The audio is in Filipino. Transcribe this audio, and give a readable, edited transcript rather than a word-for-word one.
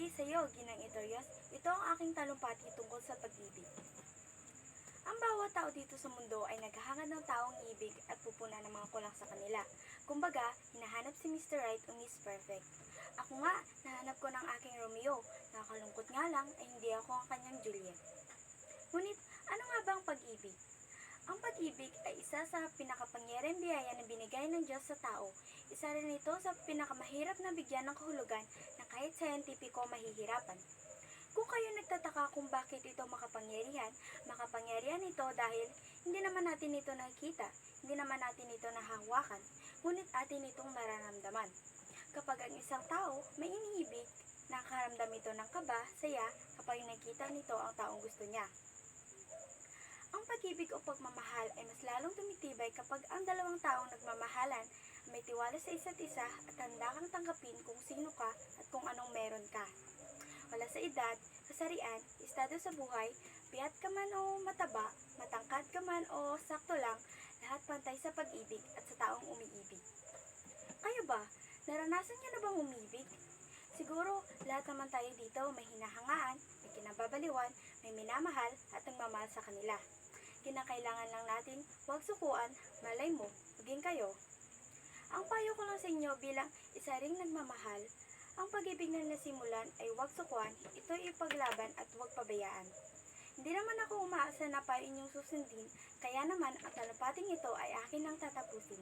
sa iyo, Ginang Itorias. Ito ang aking talumpati tungkol sa pag-ibig. Ang bawat tao dito sa mundo ay naghahangad ng taong ibig at pupuna ng mga kulang sa kanila. Kumbaga, hinahanap si Mr. Right o Miss Perfect. Ako nga, nahanap ko ng aking Romeo. Nakakalungkot nga lang ay hindi ako ang kanyang Juliet. Ngunit, ano nga ba ang pag-ibig? Ang pag-ibig ay isa sa pinakapangyarihang biyaya na binigay ng Diyos sa tao. Isa rin ito sa pinakamahirap na bigyan ng kahulugan na kahit scientifico mahihirapan. Kung kayo nagtataka kung bakit ito makapangyarihan ito dahil hindi naman natin ito nakikita, hindi naman natin ito nahahawakan, ngunit atin itong nararamdaman. Kapag ang isang tao may iniibig, nakaramdam ito ng kaba, saya kapag nakita nito ang taong gusto niya. Ang pag-ibig o pagmamahal ay mas lalong tumitibay kapag ang dalawang taong nagmamahalan may tiwala sa isa't isa at handa kang tanggapin kung sino ka at kung anong meron ka. Wala sa edad, kasarian, estado sa buhay, piyat ka man o mataba, matangkad ka man o sakto lang, lahat pantay sa pag-ibig at sa taong umiibig. Kayo ba? Naranasan niyo na bang umibig? Siguro, lahat naman tayo dito may hinahangaan, may kinababaliwan, may minamahal at nagmamahal sa kanila. Kinakailangan lang natin huwag sukuan, malay mo, maging kayo. Ang payo ko lang sa inyo bilang isa ring nagmamahal, ang pag-ibig na nasimulan ay huwag sukuan, ito'y ipaglaban at huwag pabayaan. Hindi naman ako umaasa na payo inyong susundin, kaya naman ang talumpating ito ay akin ang tatapusin.